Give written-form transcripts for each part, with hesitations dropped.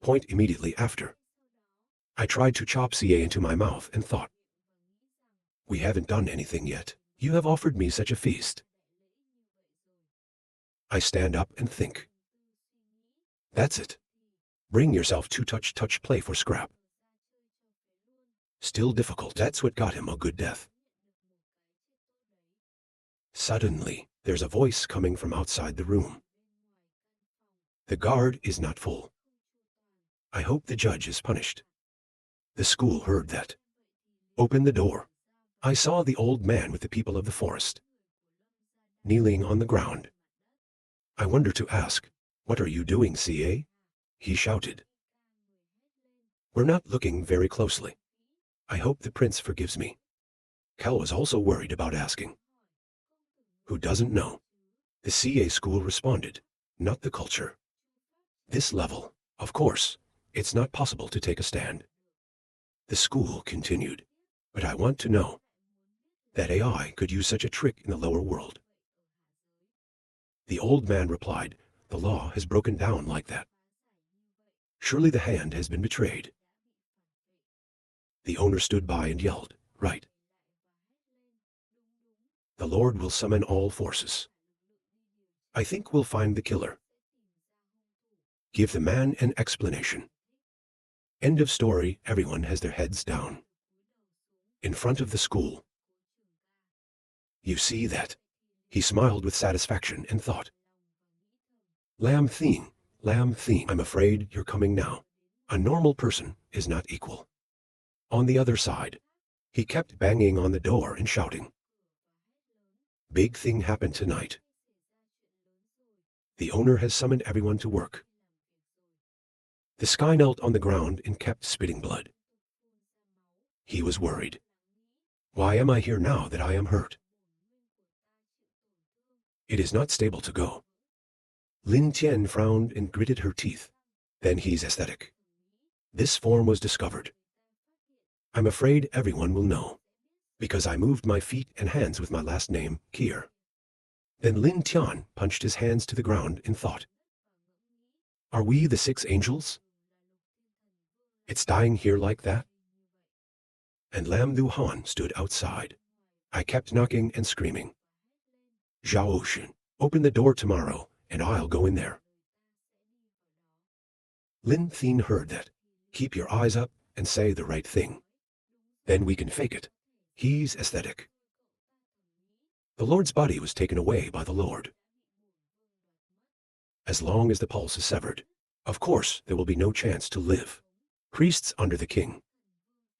point immediately after. I tried to chop CA into my mouth and thought, we haven't done anything yet. You have offered me such a feast. I stand up and think. That's it. Bring yourself to touch play for scrap. Still difficult. That's what got him a good death. Suddenly, there's a voice coming from outside the room. The guard is not full. I hope the judge is punished. The school heard that. Open the door. I saw the old man with the people of the forest, kneeling on the ground. I wonder to ask, what are you doing, CA? He shouted. We're not looking very closely. I hope the prince forgives me. Cal was also worried about asking. Who doesn't know? The CA school responded, not the culture. This level, of course, it's not possible to take a stand. The school continued, but I want to know. That AI could use such a trick in the lower world. The old man replied, the law has broken down like that. Surely the hand has been betrayed. The owner stood by and yelled, right. The Lord will summon all forces. I think we'll find the killer. Give the man an explanation. End of story. Everyone has their heads down. In front of the school. You see that? He smiled with satisfaction and thought. Lamb theme, I'm afraid you're coming now. A normal person is not equal. On the other side, he kept banging on the door and shouting. Big thing happened tonight. The owner has summoned everyone to work. The sky knelt on the ground and kept spitting blood. He was worried. Why am I here now that I am hurt? It is not stable to go. Lin Tian frowned and gritted her teeth. Then he's aesthetic. This form was discovered. I'm afraid everyone will know. Because I moved my feet and hands with my last name, Kier. Then Lin Tian punched his hands to the ground and thought. Are we the 6 angels? It's dying here like that? And Lam Du Han stood outside. I kept knocking and screaming. Zhao Ocean, open the door tomorrow, and I'll go in there. Lin Thien heard that. Keep your eyes up and say the right thing. Then we can fake it. He's aesthetic. The Lord's body was taken away by the Lord. As long as the pulse is severed, of course there will be no chance to live. Priests under the king.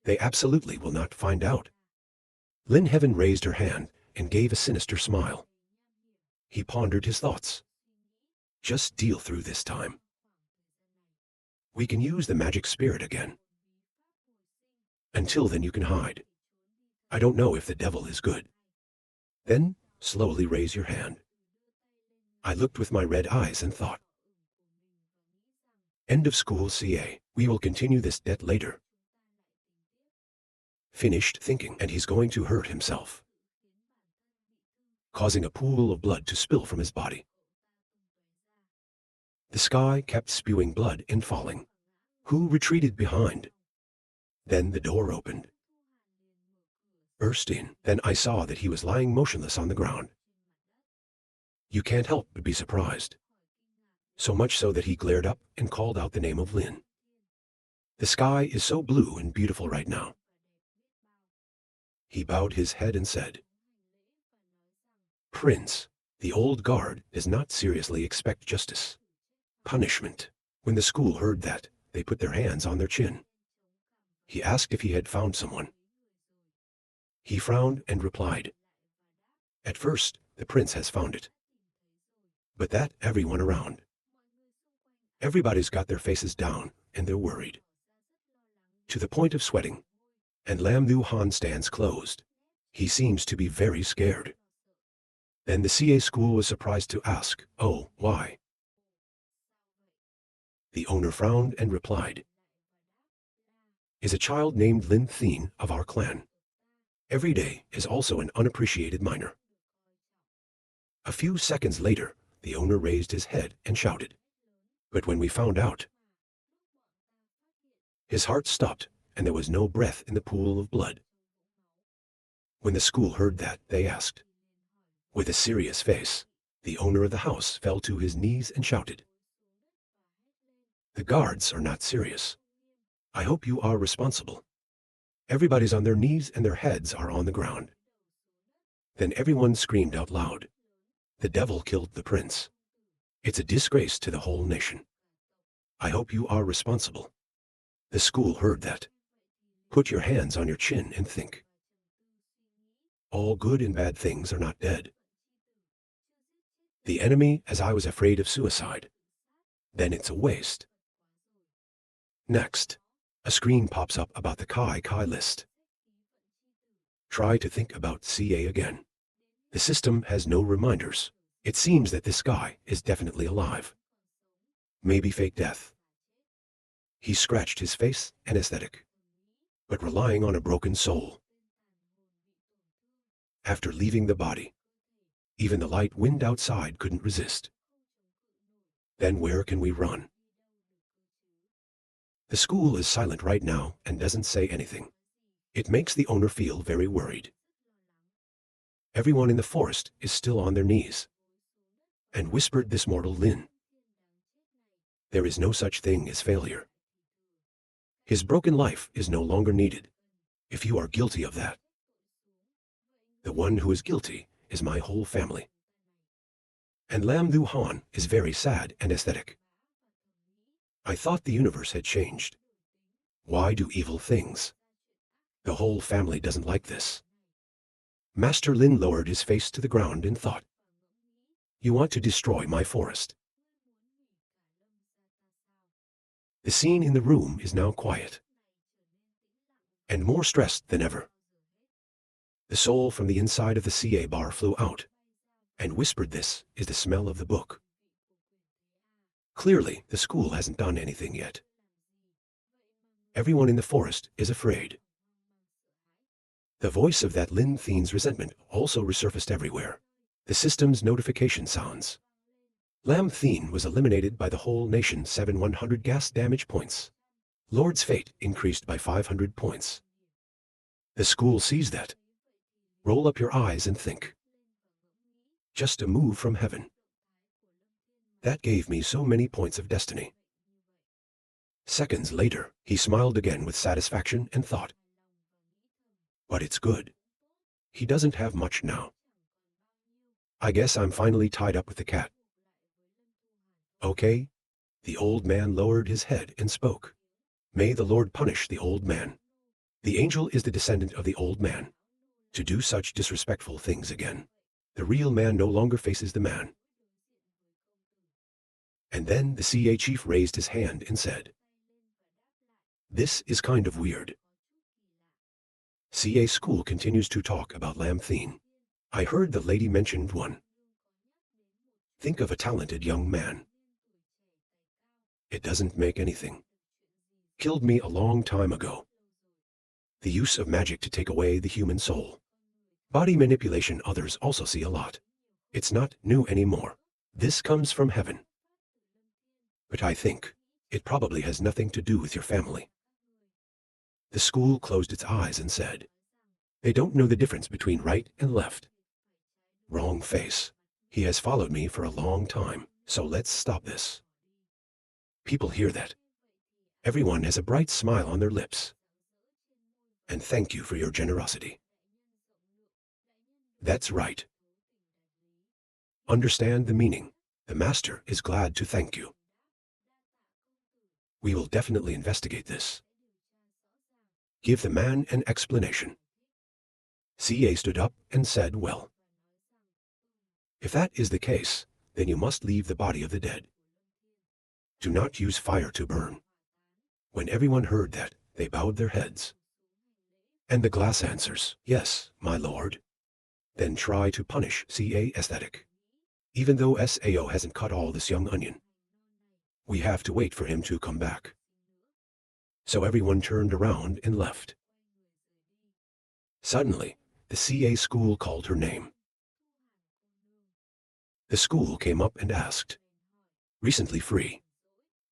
They absolutely will not find out. Lin Heaven raised her hand and gave a sinister smile. He pondered his thoughts. Just deal through this time. We can use the magic spirit again. Until then you can hide. I don't know if the devil is good. Then, slowly raise your hand. I looked with my red eyes and thought. End of school, CA. We will continue this debt later. Finished thinking, and he's going to hurt himself, causing a pool of blood to spill from his body. The sky kept spewing blood and falling. Hu retreated behind. Then the door opened. Burst in. Then I saw that he was lying motionless on the ground. You can't help but be surprised. So much so that he glared up and called out the name of Lin. The sky is so blue and beautiful right now. He bowed his head and said, Prince, the old guard does not seriously expect justice. Punishment. When the school heard that, they put their hands on their chin. He asked if he had found someone. He frowned and replied, At first, the prince has found it. But that everyone around. Everybody's got their faces down and they're worried. To the point of sweating. And Lam Du Han stands closed. He seems to be very scared. Then the CA school was surprised to ask, Oh, why? The owner frowned and replied, Is a child named Lin Thien of our clan. Every day is also an unappreciated minor. A few seconds later, the owner raised his head and shouted, But when we found out, His heart stopped, and there was no breath in the pool of blood. When the school heard that, they asked. With a serious face, the owner of the house fell to his knees and shouted, "The guards are not serious. I hope you are responsible." Everybody's on their knees and their heads are on the ground. Then everyone screamed out loud, "The devil killed the prince. It's a disgrace to the whole nation. I hope you are responsible." The school heard that. Put your hands on your chin and think. All good and bad things are not dead. The enemy, as I was afraid of suicide. Then it's a waste. Next, a screen pops up about the Kai list. Try to think about CA again. The system has no reminders. It seems that this guy is definitely alive. Maybe fake death. He scratched his face, anesthetic, but relying on a broken soul. After leaving the body, even the light wind outside couldn't resist. Then where can we run? The school is silent right now and doesn't say anything. It makes the owner feel very worried. Everyone in the forest is still on their knees. And whispered this mortal Lin. There is no such thing as failure. His broken life is no longer needed, if you are guilty of that. The one who is guilty is my whole family. And Lam Du Han is very sad and aesthetic. I thought the universe had changed. Why do evil things? The whole family doesn't like this. Master Lin lowered his face to the ground and thought, "You want to destroy my forest." The scene in the room is now quiet and more stressed than ever. The soul from the inside of the CA bar flew out and whispered, "This is the smell of the book." Clearly, the school hasn't done anything yet. Everyone in the forest is afraid. The voice of that Lin Thien's resentment also resurfaced everywhere. The system's notification sounds. Lam Thien was eliminated by the whole nation 700 gas damage points. Lord's fate increased by 500 points. The school sees that. Roll up your eyes and think. Just a move from heaven. That gave me so many points of destiny. Seconds later, he smiled again with satisfaction and thought, "But it's good. He doesn't have much now. I guess I'm finally tied up with the cat." Okay. The old man lowered his head and spoke. "May the Lord punish the old man. The angel is the descendant of the old man. To do such disrespectful things again. The real man no longer faces the man." And then the CA chief raised his hand and said, "This is kind of weird." CA school continues to talk about Lam Thien. I heard the lady mentioned one. Think of a talented young man. It doesn't make anything. Killed me a long time ago. The use of magic to take away the human soul. Body manipulation others also see a lot. It's not new anymore. This comes from heaven. But I think it probably has nothing to do with your family. The school closed its eyes and said, "They don't know the difference between right and left." Wrong face. He has followed me for a long time, so let's stop this. People hear that. Everyone has a bright smile on their lips. And thank you for your generosity. That's right. Understand the meaning. The master is glad to thank you. We will definitely investigate this. Give the man an explanation. CA stood up and said, "Well, if that is the case, then you must leave the body of the dead. Do not use fire to burn." When everyone heard that, they bowed their heads. And the glass answers, "Yes, my lord." Then try to punish CA aesthetic. Even though SAO hasn't cut all this young onion. We have to wait for him to come back. So everyone turned around and left. Suddenly, the CA school called her name. The school came up and asked, "Recently free,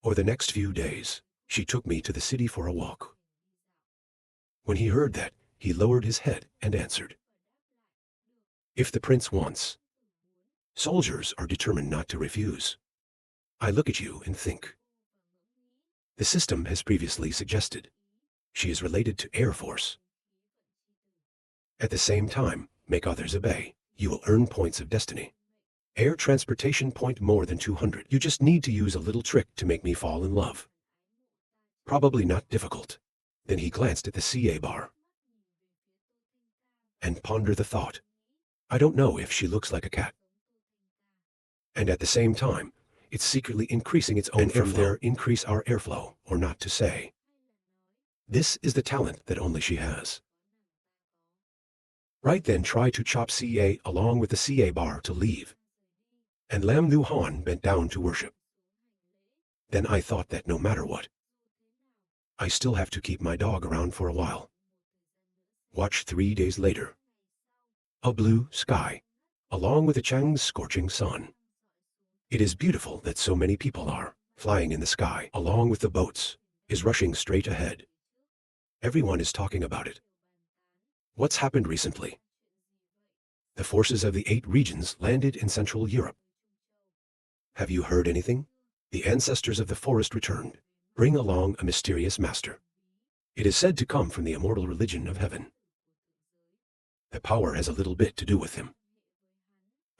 or the next few days?" She took me to the city for a walk. When he heard that, he lowered his head and answered, "If the prince wants." Soldiers are determined not to refuse. I look at you and think. The system has previously suggested. She is related to Air Force. At the same time, make others obey. You will earn points of destiny. Air transportation point more than 200. You just need to use a little trick to make me fall in love. Probably not difficult. Then he glanced at the CA bar and pondered the thought. I don't know if she looks like a cat. And at the same time, it's secretly increasing its own and from there increase our airflow, or not to say. This is the talent that only she has. Right then try to chop CA along with the CA bar to leave. And Lam Lu Han bent down to worship. Then I thought that no matter what, I still have to keep my dog around for a while. Watch 3 days later. A blue sky, along with the Chang's scorching sun. It is beautiful that so many people are flying in the sky, along with the boats, is rushing straight ahead. Everyone is talking about it. What's happened recently? The forces of the 8 regions landed in Central Europe. Have you heard anything? The ancestors of the forest returned, bring along a mysterious master. It is said to come from the immortal religion of heaven. The power has a little bit to do with him.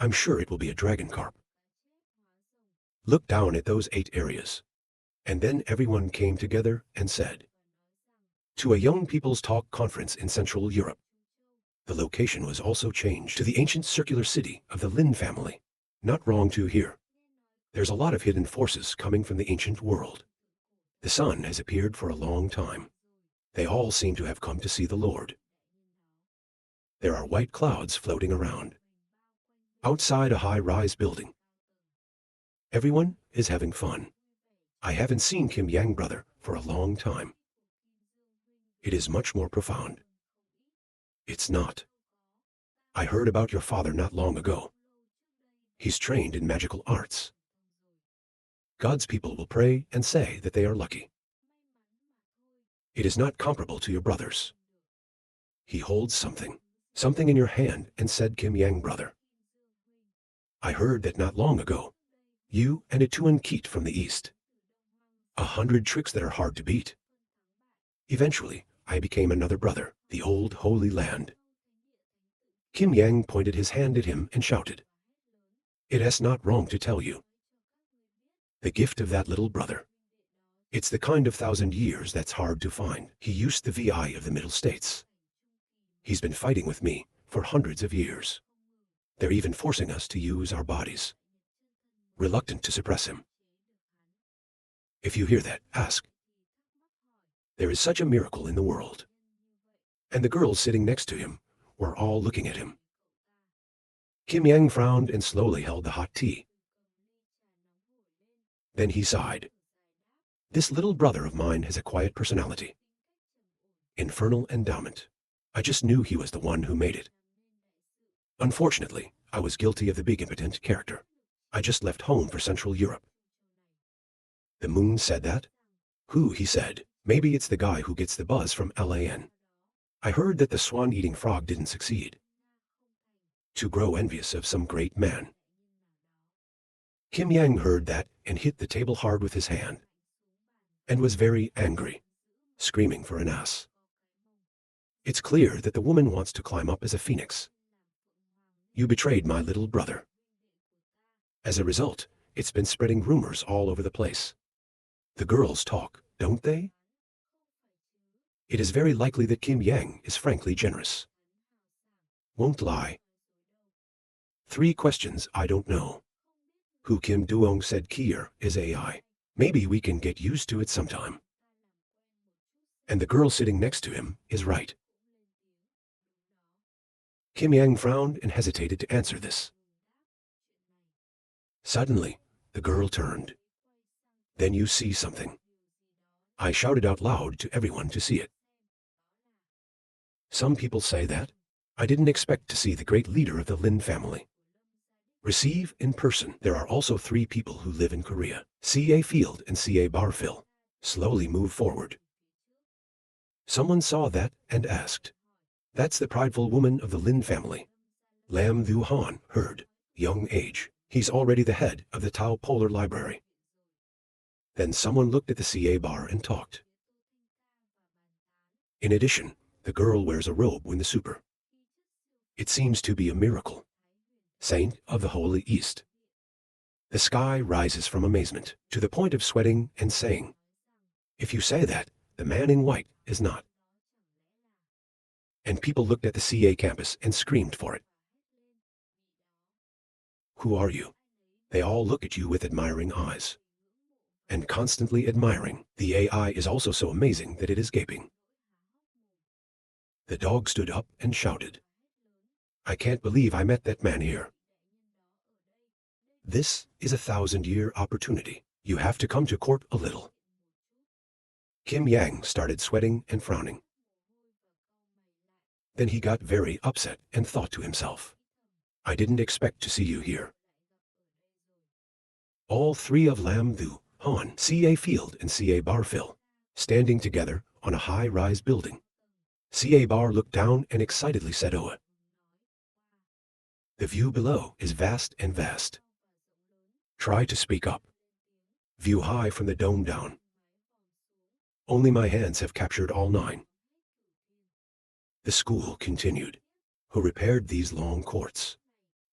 I'm sure it will be a dragon carp. Look down at those 8 areas. And then everyone came together and said, to a young people's talk conference in Central Europe. The location was also changed to the ancient circular city of the Lin family. Not wrong to hear. There's a lot of hidden forces coming from the ancient world. The sun has appeared for a long time. They all seem to have come to see the Lord. There are white clouds floating around. Outside a high-rise building. Everyone is having fun. I haven't seen Kim Yang brother for a long time. It is much more profound. It's not. I heard about your father not long ago. He's trained in magical arts. God's people will pray and say that they are lucky. It is not comparable to your brother's. He holds something in your hand, and said Kim Yang brother. I heard that not long ago, you and a Tuan Keat from the east. 100 tricks that are hard to beat. Eventually, I became another brother, the old Holy Land. Kim Yang pointed his hand at him and shouted. It is not wrong to tell you. The gift of that little brother. It's the kind of 1,000 years that's hard to find. He used the VI of the Middle States. He's been fighting with me for hundreds of years. They're even forcing us to use our bodies. Reluctant to suppress him. If you hear that, ask. There is such a miracle in the world. And the girls sitting next to him were all looking at him. Kim Yang frowned and slowly held the hot tea. Then he sighed. This little brother of mine has a quiet personality. Infernal endowment. I just knew he was the one who made it. Unfortunately, I was guilty of the big impotent character. I just left home for Central Europe. The moon said that? Who, he said, maybe it's the guy who gets the buzz from LAN. I heard that the swan-eating frog didn't succeed. To grow envious of some great man. Kim Yang heard that and hit the table hard with his hand. And was very angry, screaming for an ass. It's clear that the woman wants to climb up as a phoenix. You betrayed my little brother. As a result, it's been spreading rumors all over the place. The girls talk, don't they? It is very likely that Kim Yang is frankly generous. Won't lie. 3 questions I don't know. Who Kim Duong said Kier is AI. Maybe we can get used to it sometime. And the girl sitting next to him is right. Kim Yang frowned and hesitated to answer this. Suddenly, the girl turned. Then you see something. I shouted out loud to everyone to see it. Some people say that. I didn't expect to see the great leader of the Lin family. Receive in person. There are also 3 people who live in Korea. C.A. Field and C.A. Barfill. slowly move forward. Someone saw that and asked, "That's the prideful woman of the Lin family." Lam Du Han heard, "Young age. He's already the head of the Tao Polar Library." Then someone looked at the CA bar and talked. In addition, the girl wears a robe when the super. It seems to be a miracle. Saint of the Holy East. The sky rises from amazement, to the point of sweating and saying, "If you say that, the man in white is not." And people looked at the CA campus and screamed for it. "Who are you?" They all look at you with admiring eyes. And constantly admiring, the AI is also so amazing that it is gaping. The dog stood up and shouted, "I can't believe I met that man here. This is a 1,000-year opportunity. You have to come to court a little." Kim Yang started sweating and frowning. Then he got very upset and thought to himself, "I didn't expect to see you here." All three of Lam Du Han, CA Field and CA Barfill, standing together on a high-rise building. CA Bar looked down and excitedly said, "Oh, the view below is vast and vast. Try to speak up. View high from the dome down. Only my hands have captured all 9. The school continued. Who repaired these long courts?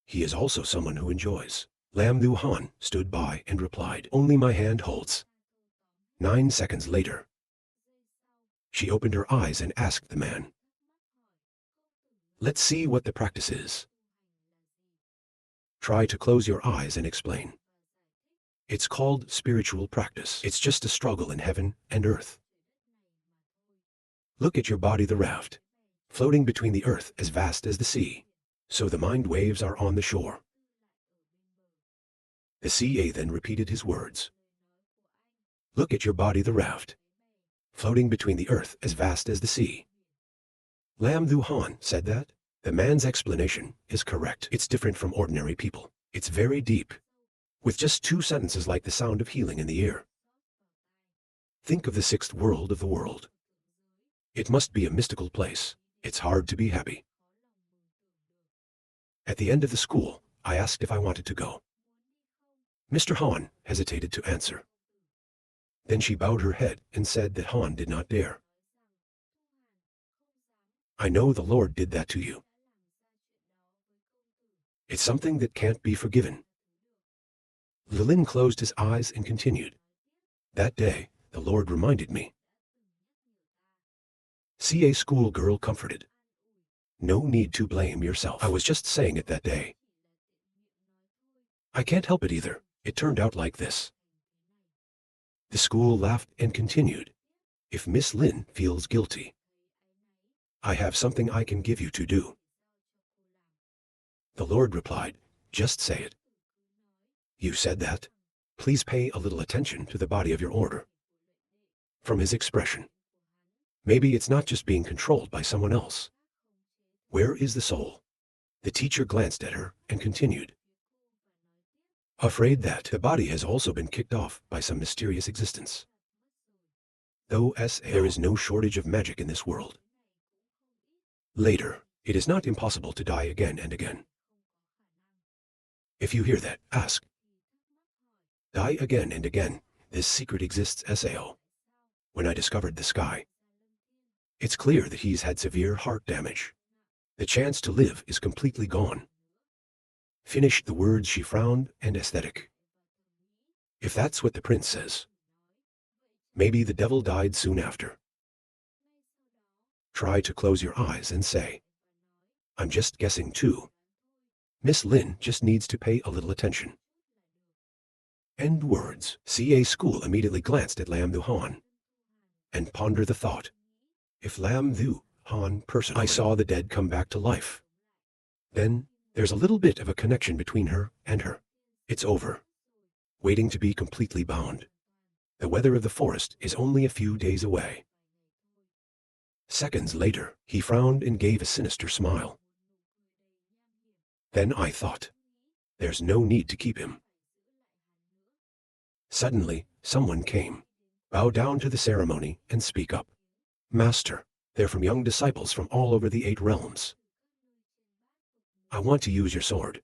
He is also someone who enjoys. Lam Du Han stood by and replied, "Only my hand holds." 9 seconds later, she opened her eyes and asked the man, "Let's see what the practice is. Try to close your eyes and explain." It's called spiritual practice. It's just a struggle in heaven and earth. Look at your body, the raft, floating between the earth as vast as the sea. So the mind waves are on the shore. The CA then repeated his words. Look at your body, the raft, floating between the earth as vast as the sea. Lam Du Han said that. The man's explanation is correct. It's different from ordinary people. It's very deep, with just 2 sentences like the sound of healing in the ear. Think of the 6th world of the world. It must be a mystical place. It's hard to be happy. At the end of the school, I asked if I wanted to go. Mr. Han hesitated to answer. Then she bowed her head and said that Han did not dare. "I know the Lord did that to you. It's something that can't be forgiven." Lilin closed his eyes and continued. "That day, the Lord reminded me." CA schoolgirl comforted. "No need to blame yourself. I was just saying it that day. I can't help it either. It turned out like this." The school laughed and continued. "If Miss Lin feels guilty, I have something I can give you to do." The Lord replied, "Just say it." "You said that? Please pay a little attention to the body of your order." From his expression, maybe it's not just being controlled by someone else. Where is the soul? The teacher glanced at her and continued. Afraid that the body has also been kicked off by some mysterious existence. Though there is no shortage of magic in this world. Later, it is not impossible to die again and again. If you hear that, ask. Die again and again, this secret exists. Sao. When I discovered the sky, it's clear that he's had severe heart damage. The chance to live is completely gone. Finished the words, she frowned and aesthetic. If that's what the prince says, maybe the devil died soon after. Try to close your eyes and say, "I'm just guessing too. Miss Lin just needs to pay a little attention." End words. CA school immediately glanced at Lam Du Han and pondered the thought. If Lam Du Han personally, I saw the dead come back to life, then there's a little bit of a connection between her and her. It's over. Waiting to be completely bound. The weather of the forest is only a few days away. Seconds later, he frowned and gave a sinister smile. Then I thought, there's no need to keep him. Suddenly, someone came. Bow down to the ceremony and speak up. Master, they're from young disciples from all over the 8 realms. I want to use your sword.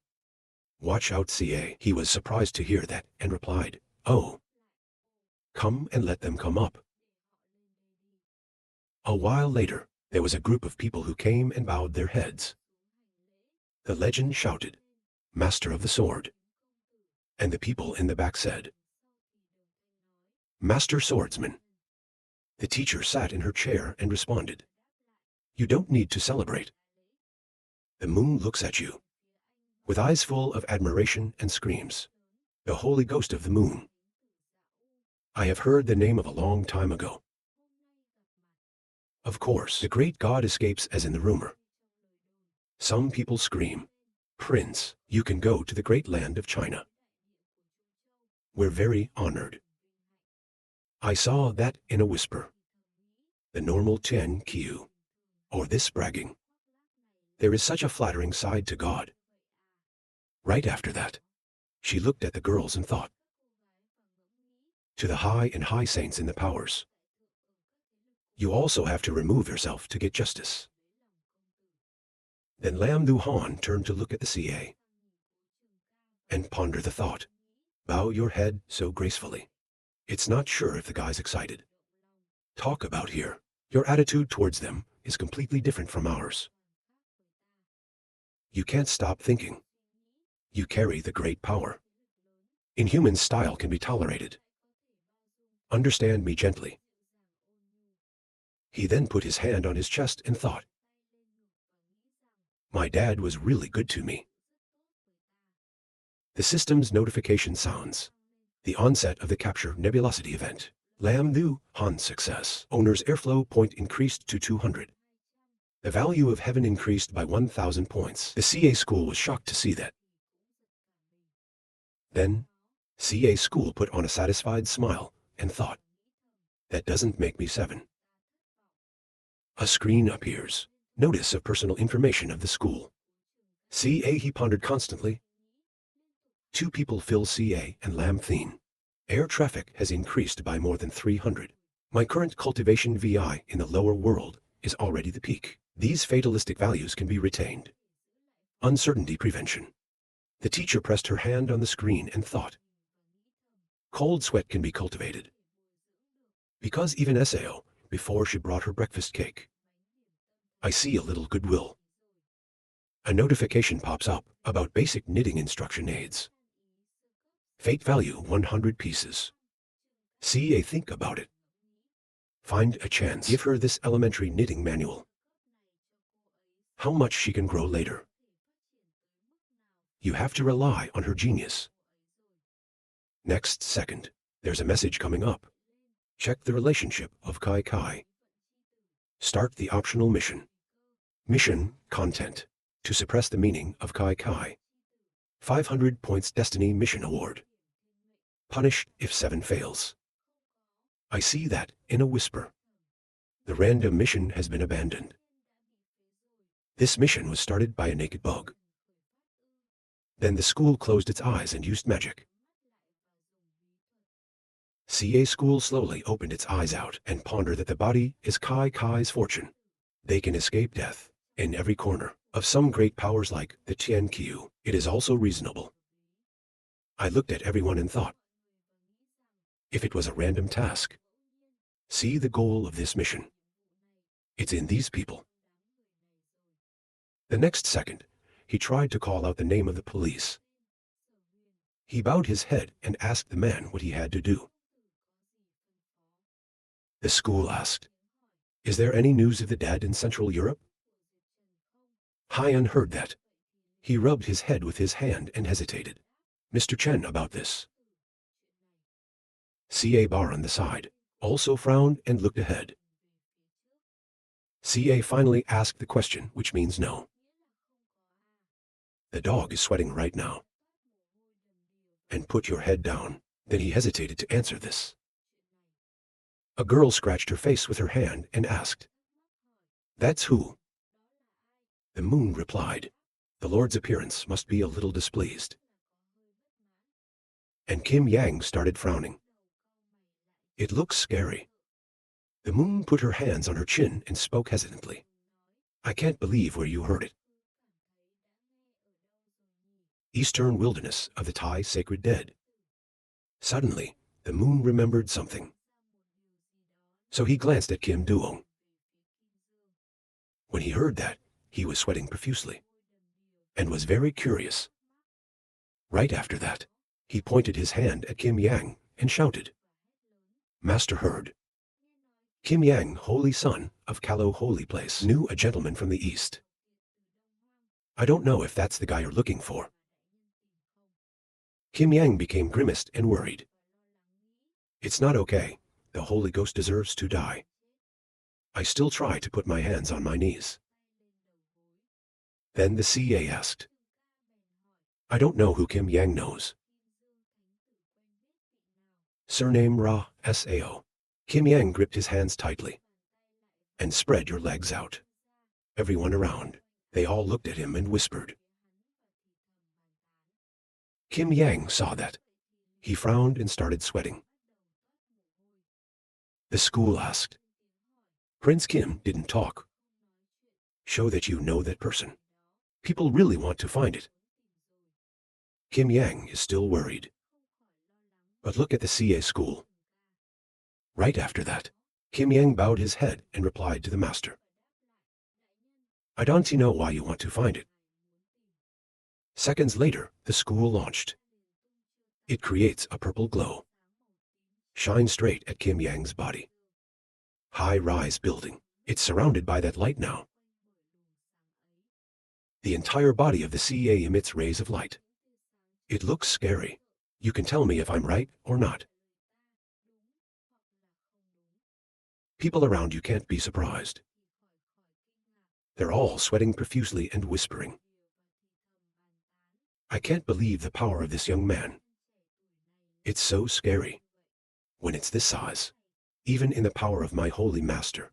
Watch out, CA. He was surprised to hear that and replied, oh. Come and let them come up. A while later, there was a group of people who came and bowed their heads. The legend shouted, Master of the Sword. And the people in the back said, Master Swordsman. The teacher sat in her chair and responded, you don't need to celebrate. The moon looks at you, with eyes full of admiration and screams, the holy ghost of the moon. I have heard the name of a long time ago. Of course, the great god escapes as in the rumor. Some people scream, Prince, you can go to the great land of China. We're very honored. I saw that in a whisper. The normal Tian Qiu, or this bragging. There is such a flattering side to God. Right after that, she looked at the girls and thought, to the high and high saints in the powers. You also have to remove yourself to get justice. Then Lam Du Han turned to look at the CA and ponder the thought. Bow your head so gracefully. It's not sure if the guy's excited. Talk about here. Your attitude towards them is completely different from ours. You can't stop thinking. You carry the great power. Inhuman style can be tolerated. Understand me gently. He then put his hand on his chest and thought, my dad was really good to me. The system's notification sounds. The onset of the Capture Nebulosity event. Lam Du Han success. Owner's airflow point increased to 200. The value of heaven increased by 1,000 points. The CA school was shocked to see that. Then, CA school put on a satisfied smile and thought, that doesn't make me 7. A screen appears. Notice of personal information of the school. CA he pondered constantly. 2 people fill CA and Lam Thien. Air traffic has increased by more than 300. My current cultivation VI in the lower world is already the peak. These fatalistic values can be retained. Uncertainty prevention. The teacher pressed her hand on the screen and thought. Cold sweat can be cultivated. Because even Sao, before she brought her breakfast cake. I see a little goodwill. A notification pops up about basic knitting instruction aids. Fate value 100 pieces. CA think about it. Find a chance. Give her this elementary knitting manual. How much she can grow later. You have to rely on her genius. Next second, there's a message coming up. Check the relationship of Kai Kai. Start the optional mission. Mission content. To suppress the meaning of Kai Kai. 500 points Destiny Mission Award. Punished if 7 fails. I see that in a whisper. The random mission has been abandoned. This mission was started by a naked bug. Then the school closed its eyes and used magic. CA school slowly opened its eyes out and pondered that the body is Kai Kai's fortune. They can escape death in every corner of some great powers like the Tian Qiu. It is also reasonable. I looked at everyone and thought, if it was a random task, see the goal of this mission. It's in these people. The next second, he tried to call out the name of the police. He bowed his head and asked the man what he had to do. The school asked, is there any news of the dead in Central Europe? Haiyan heard that. He rubbed his head with his hand and hesitated. Mr. Chen about this. CA Bar on the side also frowned and looked ahead. CA finally asked the question, which means no. The dog is sweating right now. And put your head down. Then he hesitated to answer this. A girl scratched her face with her hand and asked, that's who? The moon replied, the Lord's appearance must be a little displeased. And Kim Yang started frowning. It looks scary. The moon put her hands on her chin and spoke hesitantly. I can't believe where you heard it. Eastern wilderness of the Thai sacred dead. Suddenly, the moon remembered something. So he glanced at Kim Duong. When he heard that, he was sweating profusely and was very curious. Right after that, he pointed his hand at Kim Yang and shouted. Master heard. Kim Yang, holy son of Kalo Holy Place, knew a gentleman from the east. I don't know if that's the guy you're looking for. Kim Yang became grimaced and worried. It's not okay. The Holy Ghost deserves to die. I still try to put my hands on my knees. Then the CA asked. I don't know who Kim Yang knows. Surname Ra, S.A.O. Kim Yang gripped his hands tightly. And spread your legs out. Everyone around, they all looked at him and whispered. Kim Yang saw that. He frowned and started sweating. The school asked. Prince Kim didn't talk. Show that you know that person. People really want to find it. Kim Yang is still worried. But look at the CA school. Right after that, Kim Yang bowed his head and replied to the master. I don't know why you want to find it. Seconds later, the school launched. It creates a purple glow. Shine straight at Kim Yang's body. High-rise building. It's surrounded by that light now. The entire body of the CA emits rays of light. It looks scary. You can tell me if I'm right or not. People around you can't be surprised. They're all sweating profusely and whispering. I can't believe the power of this young man. It's so scary. When it's this size, even in the power of my holy master,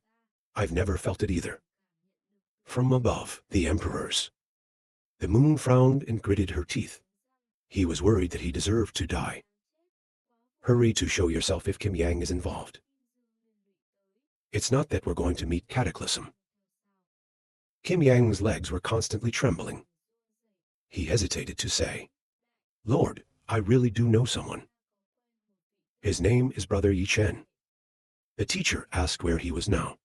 I've never felt it either. From above, the emperors. The moon frowned and gritted her teeth. He was worried that he deserved to die. Hurry to show yourself if Kim Yang is involved. It's not that we're going to meet cataclysm. Kim Yang's legs were constantly trembling. He hesitated to say, Lord, I really do know someone. His name is Brother Yi Chen. The teacher asked where he was now.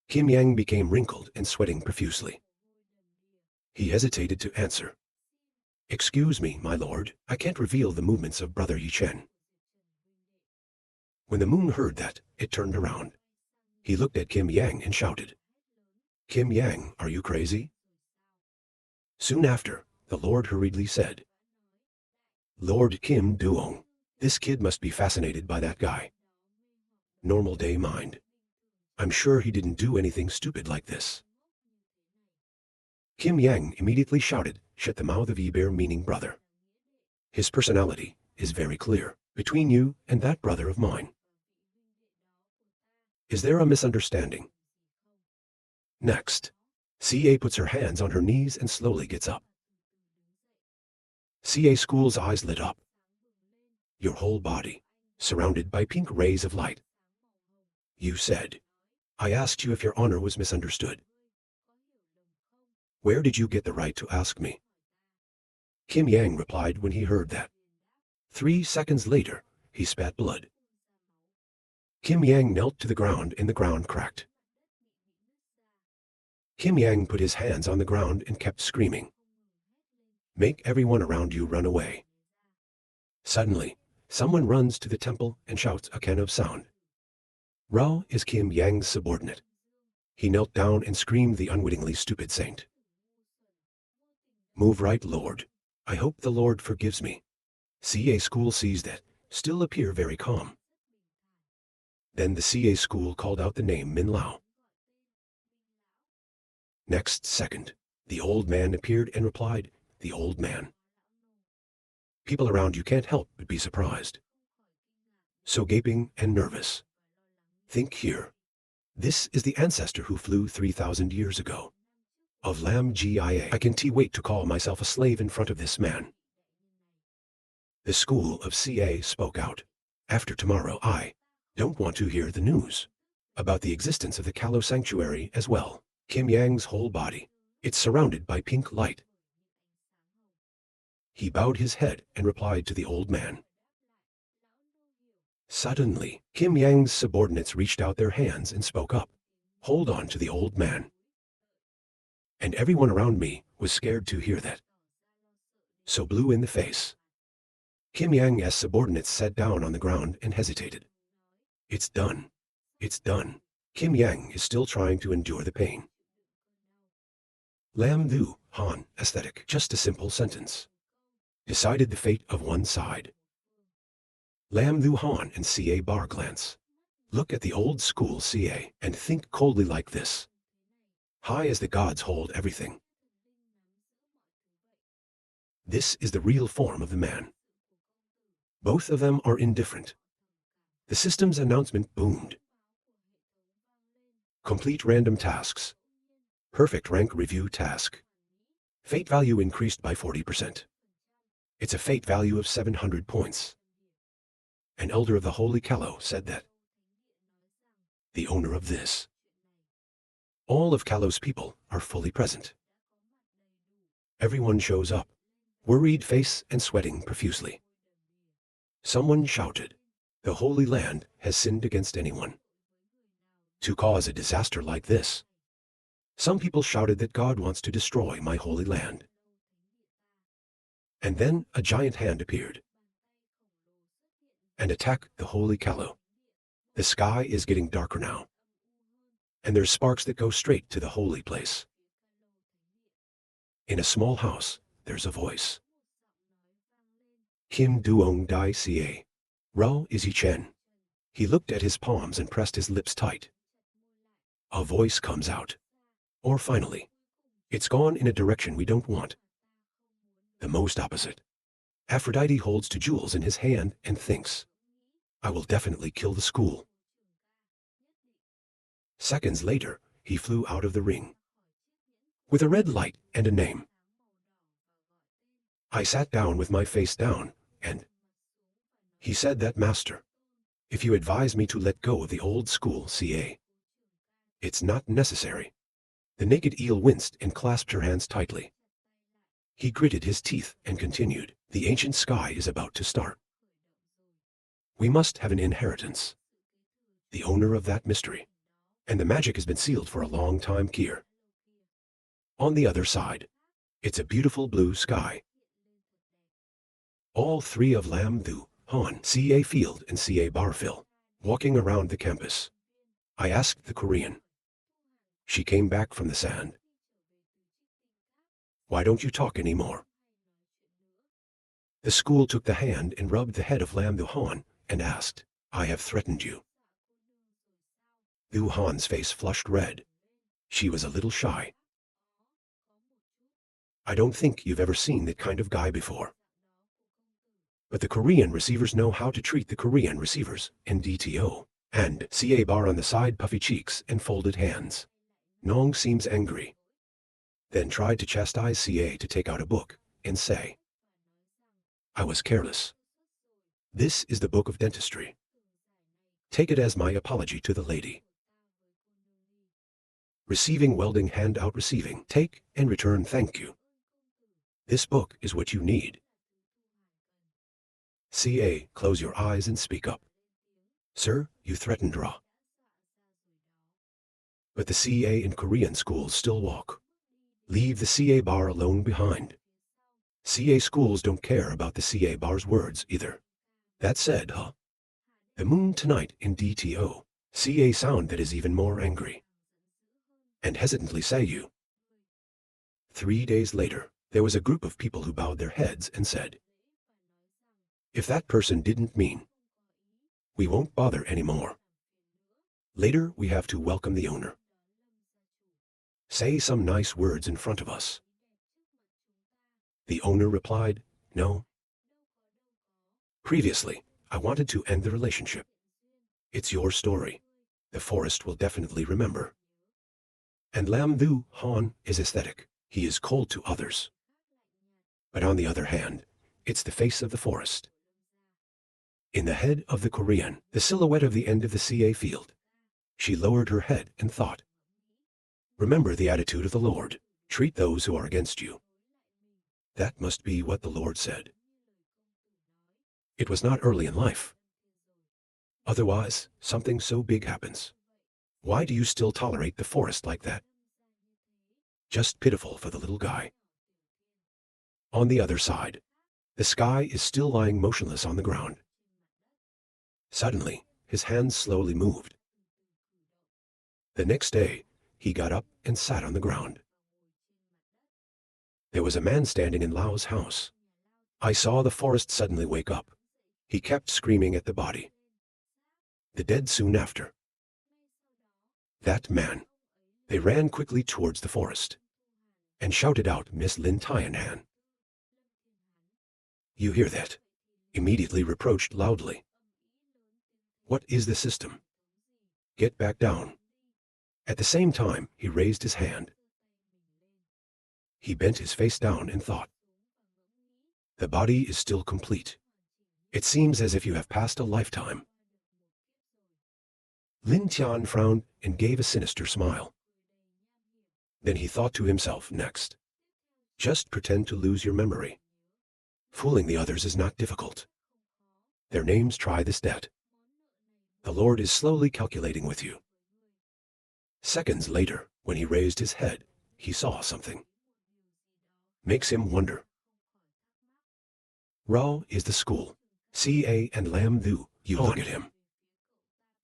Kim Yang became wrinkled and sweating profusely. He hesitated to answer. Excuse me, my lord, I can't reveal the movements of Brother Yi Chen. When the moon heard that, it turned around. He looked at Kim Yang and shouted, Kim Yang, are you crazy? Soon after, the Lord hurriedly said, Lord Kim Duong, this kid must be fascinated by that guy. Normal day mind. I'm sure he didn't do anything stupid like this. Kim Yang immediately shouted, shut the mouth of Eber, meaning brother. His personality is very clear, between you and that brother of mine. Is there a misunderstanding? Next, CA puts her hands on her knees and slowly gets up. CA School's eyes lit up. Your whole body, surrounded by pink rays of light. You said, I asked you if your honor was misunderstood. Where did you get the right to ask me? Kim Yang replied when he heard that. 3 seconds later, he spat blood. Kim Yang knelt to the ground and the ground cracked. Kim Yang put his hands on the ground and kept screaming. Make everyone around you run away. Suddenly, someone runs to the temple and shouts a can of sound. Rao is Kim Yang's subordinate. He knelt down and screamed the unwittingly stupid saint. Move right, Lord. I hope the Lord forgives me. CA School sees that, still appear very calm. Then the CA School called out the name Min Lao. Next second, the old man appeared and replied, the old man. People around you can't help but be surprised. So gaping and nervous. Think here. This is the ancestor who flew 3,000 years ago. Of Lam Gia. I can't wait to call myself a slave in front of this man. The school of CA spoke out. After tomorrow, I don't want to hear the news about the existence of the Callow Sanctuary as well. Kim Yang's whole body, it's surrounded by pink light. He bowed his head and replied to the old man. Suddenly, Kim Yang's subordinates reached out their hands and spoke up. Hold on to the old man. And everyone around me was scared to hear that. So blue in the face. Kim Yang's subordinates sat down on the ground and hesitated. It's done. It's done. Kim Yang is still trying to endure the pain. Lam Du Han, aesthetic, just a simple sentence, decided the fate of one side. Lam Du Han and CA Bar glance. Look at the old school CA and think coldly like this. High as the gods hold everything. This is the real form of the man. Both of them are indifferent. The system's announcement boomed. Complete random tasks. Perfect rank review task. Fate value increased by 40%. It's a fate value of 700 points. An elder of the Holy Callow said that. The owner of this. All of Callow's people are fully present. Everyone shows up, worried face and sweating profusely. Someone shouted, "The Holy Land has sinned against anyone to cause a disaster like this." Some people shouted that God wants to destroy my holy land. And then a giant hand appeared and attacked the Holy Callow. The sky is getting darker now, and there's sparks that go straight to the holy place. In a small house, there's a voice. Kim Duong Dai Ca. Rao is Chen. He looked at his palms and pressed his lips tight. A voice comes out. Or finally, it's gone in a direction we don't want. The most opposite. Aphrodite holds two jewels in his hand and thinks, I will definitely kill the school. Seconds later, he flew out of the ring. With a red light and a name. I sat down with my face down, and he said that, Master, if you advise me to let go of the old school CA, it's not necessary. The naked eel winced and clasped her hands tightly. He gritted his teeth and continued, the ancient sky is about to start. We must have an inheritance. The owner of that mystery. And the magic has been sealed for a long time here. On the other side, it's a beautiful blue sky. All three of Lam Du Han, CA Field and CA Barfill, walking around the campus. I asked the Korean. She came back from the sand. Why don't you talk anymore? The school took the hand and rubbed the head of Lam Du Han and asked, I have threatened you. Du Han's face flushed red. She was a little shy. I don't think you've ever seen that kind of guy before. But the Korean receivers know how to treat the Korean receivers, NDTO. And CA Bar on the side, puffy cheeks and folded hands. Nong seems angry. Then tried to chastise CA to take out a book and say, I was careless. This is the book of dentistry. Take it as my apology to the lady. Receiving welding hand out receiving, take and return thank you. This book is what you need. CA, close your eyes and speak up. Sir, you threatened Ra. But the CA in Korean schools still walk. Leave the CA Bar alone behind. CA schools don't care about the CA Bar's words either. That said, the moon tonight in DTO, CA sound that is even more angry. And hesitantly say you. 3 days later, there was a group of people who bowed their heads and said, if that person didn't mean, we won't bother anymore. Later, we have to welcome the owner. Say some nice words in front of us. The owner replied, no. Previously, I wanted to end the relationship. It's your story. The forest will definitely remember. And Lam Du Han is aesthetic. He is cold to others. But on the other hand, it's the face of the forest. In the head of the Korean, the silhouette of the end of the CA field. She lowered her head and thought. Remember the attitude of the Lord. Treat those who are against you. That must be what the Lord said. It was not early in life. Otherwise, something so big happens. Why do you still tolerate the forest like that? Just pitiful for the little guy. On the other side, the sky is still lying motionless on the ground. Suddenly, his hands slowly moved. The next day, he got up and sat on the ground. There was a man standing in Lao's house. I saw the forest suddenly wake up. He kept screaming at the body. The dead soon after. That man. They ran quickly towards the forest and shouted out Miss Lin Tianhan. You hear that? Immediately reproached loudly. What is the system? Get back down. At the same time, he raised his hand. He bent his face down and thought. The body is still complete. It seems as if you have passed a lifetime. Lin Tian frowned and gave a sinister smile. Then he thought to himself next. Just pretend to lose your memory. Fooling the others is not difficult. Their names try this debt. The Lord is slowly calculating with you. Seconds later, when he raised his head, he saw something. Makes him wonder. Rao is the school. CA and Lam Thu, you look at him.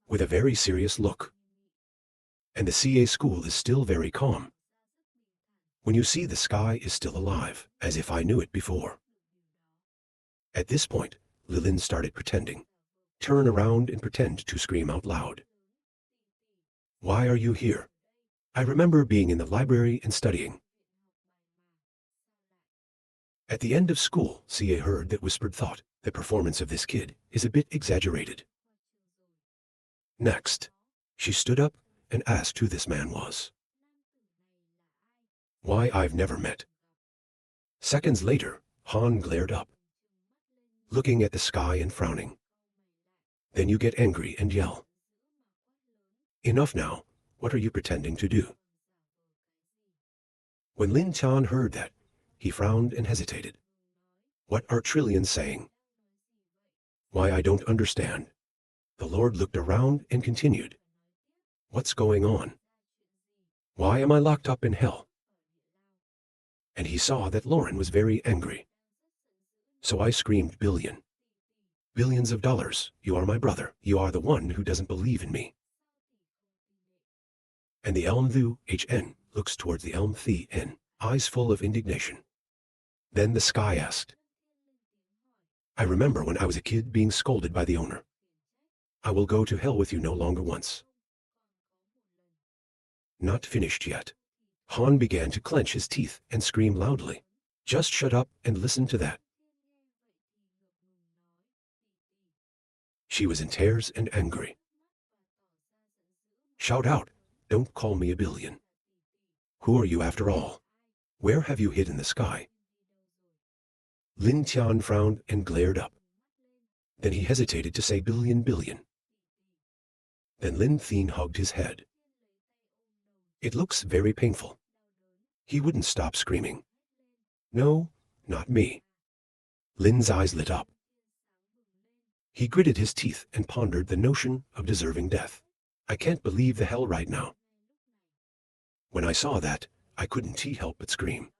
With a very serious look. And the CA school is still very calm. When you see the sky is still alive, as if I knew it before. At this point, Lilin started pretending. Turn around and pretend to scream out loud. Why are you here? I remember being in the library and studying. At the end of school, CA heard that whispered thought. The performance of this kid is a bit exaggerated. Next, she stood up and asked who this man was. Why, I've never met. Seconds later, Han glared up, looking at the sky and frowning. Then you get angry and yell. Enough now, what are you pretending to do? When Lin Tian heard that, he frowned and hesitated. What are trillions saying? Why, I don't understand. The Lord looked around and continued. What's going on? Why am I locked up in hell? And he saw that Lauren was very angry. So I screamed billion. Billions of dollars, you are my brother. You are the one who doesn't believe in me. And the Elm Thu HN looks towards the Elm Thi N, eyes full of indignation. Then the sky asked. I remember when I was a kid being scolded by the owner. I will go to hell with you no longer once. Not finished yet. Han began to clench his teeth and scream loudly. Just shut up and listen to that. She was in tears and angry. Shout out, don't call me a billion. Who are you after all? Where have you hidden the sky? Lin Tian frowned and glared up. Then he hesitated to say billion. Then Lin Thien hugged his head. It looks very painful. He wouldn't stop screaming. No, not me. Lin's eyes lit up. He gritted his teeth and pondered the notion of deserving death. I can't believe the hell right now. When I saw that, I couldn't help but scream.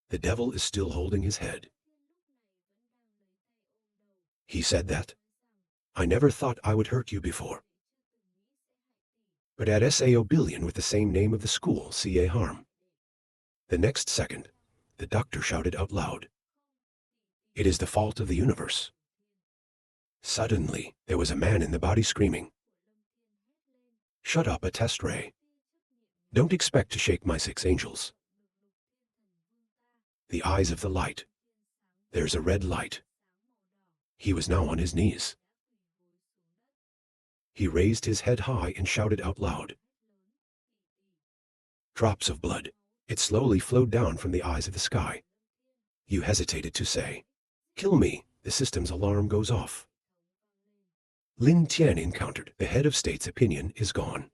The devil is still holding his head. He said that. I never thought I would hurt you before. But at SAO billion with the same name of the school, CA harm. The next second, the doctor shouted out loud. It is the fault of the universe. Suddenly, there was a man in the body screaming. Shut up, a test ray. Don't expect to shake my 6 angels. The eyes of the light. There's a red light. He was now on his knees. He raised his head high and shouted out loud. Drops of blood. It slowly flowed down from the eyes of the sky. You hesitated to say, kill me, The system's alarm goes off. Lin Tian encountered. The head of state's opinion is gone.